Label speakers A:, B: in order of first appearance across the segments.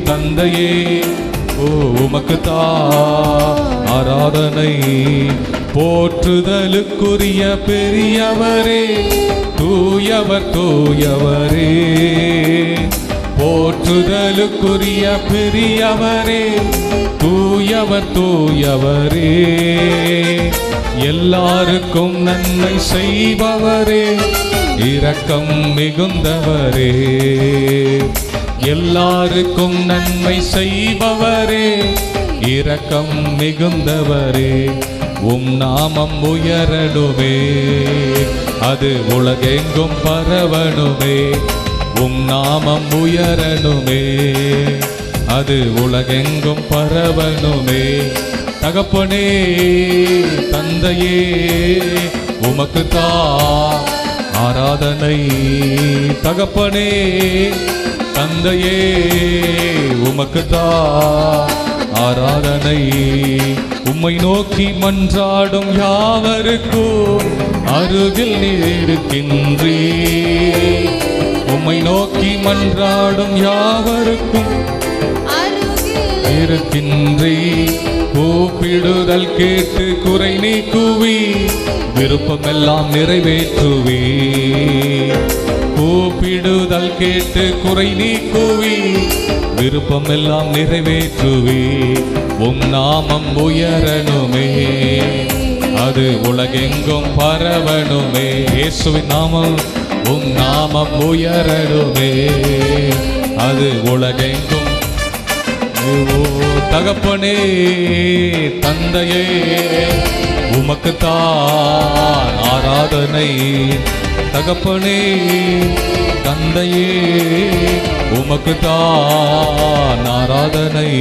A: தந்தையே உமக்குத்தான் ஆராதனை. போற்றுதலுக்குரிய பெரியவரே, தூயவர் தூயவரே. போற்றுதலுக்குரிய பெரியவரே, தூயவர் தூயவரே. எல்லாருக்கும் நன்மை செய்பவரே, இரக்கம் மிகுந்தவரே. எல்லாருக்கும் நன்மை செய்பவரே, இரக்கம் மிகுந்தவரே. நாமம் உயரணுமே, அது உலகெங்கும் பரவணுமே. நாமம் உயரணுமே, அது உலகெங்கும் பரவணுமே. தகப்பனே தந்தையே உமக்குத்தான் ஆராதனை. தகப்பனே தந்தையே உமக்குத்தான் ஆராதனை. உம்மை நோக்கி மன்றாடும் யாவருக்கும் அருகில் நீர் இருக்கின்றீர். உம்மை நோக்கி மன்றாடும் யாவருக்கும் இருக்கின்றீர். கூப்பிடுதல் கேட்டு குறை நீக்குவி, விருப்பமெல்லாம் நிறைவேற்றுவி. கூப்பிடுதல் கேட்டு குறை நீக்குவி, விருப்பமெல்லாம் நிறைவேற்றுவி. நாமம் உயரணுமே, அது உலகெங்கும் பரவணுமே. இயேசுவின் நாமம் நாமம் உயரணுமே, அது உலகெங்கும். தகப்பனே தந்தையே உமக்குத்தான் ஆராதனை. தகப்பனே தந்தையே உமக்குத்தான் ஆராதனை.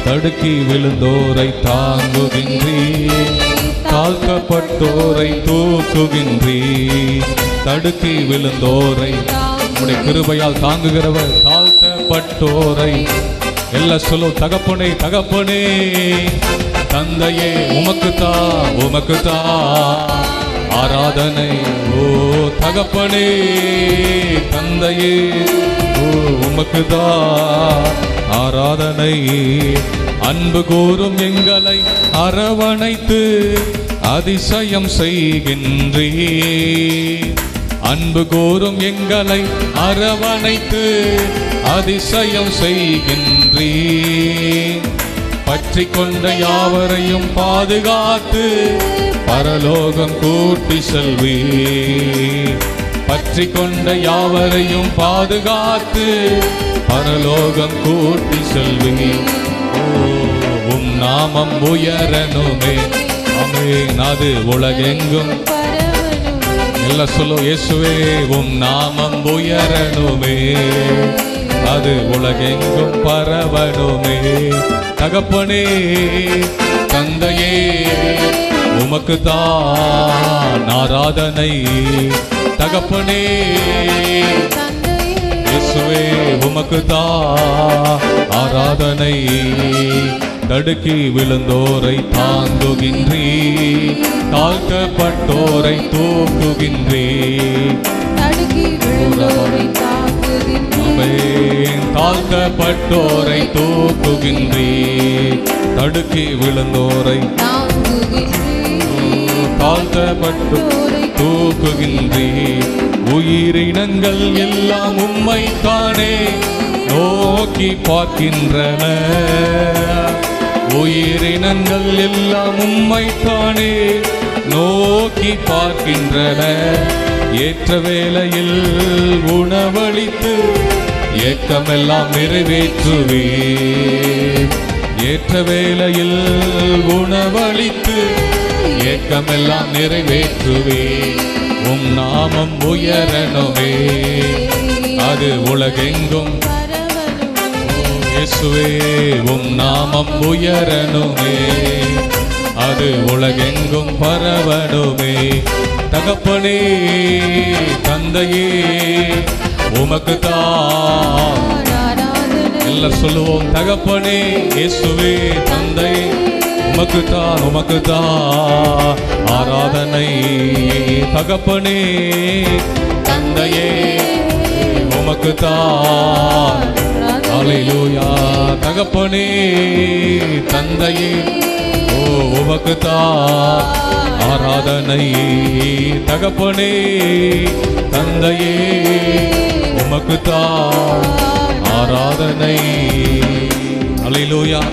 A: தடுக்கி விழுந்தோரை தாங்குகின்றீர், தாழ்த்தப்பட்டோரை தூக்குகின்றீர். தடுக்கி விழுந்தோரை உம்முடைய கிருபையால் தாங்குகிறவர். தாழ்த்தப்பட்டோரை எல்லாம் சொல்லும். தகப்பனே தகப்பனே தந்தையே உமக்குத்தான் உமக்குத்தான் ஆராதனை. தகப்பனே தந்தையே உமக்குத்தான் ஆராதனை. அன்பு கூறும் எங்களை அரவணைத்து அதிசயம் செய்கின்றீர். அன்பு கூறும் எங்களை அரவணைத்து அதிசயம் செய்கின்றீர். பற்றி கொண்ட யாவரையும் பாதுகாத்து பரலோகம் கூட்டி செல்வீர். பற்றி கொண்ட யாவரையும் பாதுகாத்து பரலோகம் கூட்டி செல்வீர். நாமம் உயரணுமே, ஆமென், அது உலகெங்கும். எல்லாம் சொல்லும். இயேசுவே நாமம் உயரணுமே, அது உலகெங்கும் பரவணுமே. தகப்பனே தந்தையே உமக்குத்தான் ஆராதனை. தகப்பனே இயேசுவே உமக்குத்தான் ஆராதனை. தடுக்கி விழுந்தோரை தாங்குகின்றீர், தாழ்த்தப்பட்டோரை தூக்குகின்றீர். தாழ்த்தப்பட்டோரை தூக்குகின்றீர். தடுக்கி விழுந்தோரை தாழ்த்தப்பட்டோரை தூக்குகின்றீர். உயிரினங்கள் எல்லாம் உம்மை தானே நோக்கி பார்க்கின்றன. உயிரினங்கள் எல்லாம் உம்மை தானே நோக்கி பார்க்கின்றன. ஏற்ற வேளையில் உணவளித்து ஏக்கமெல்லாம் நிறைவேற்றுவீர். ஏற்ற வேளையில் உணவளித்து ஏக்கமெல்லாம் நிறைவேற்றுவீர். நாமம் உயரணுமே, அது உலகெங்கும். இயேசுவே நாமம் உயரணுமே, அது உலகெங்கும் பரவணுமே. தகப்பனே தந்தையே உமக்குத்தான். எல்லாம் சொல்லுவோம். தகப்பனே இயேசுவே தந்தை உமக்குத்தான் உமக்குத்தான் ஆராதனை. தகப்பனே தந்தையே உமக்குத்தான் அல்லேலூயா. தகப்பனே தந்தையே ஓ உமக்குத்தான் ஆராதனை. தகப்பனே தந்தையே உமக்குத்தான் ஆராதனை. அல்லேலூயா.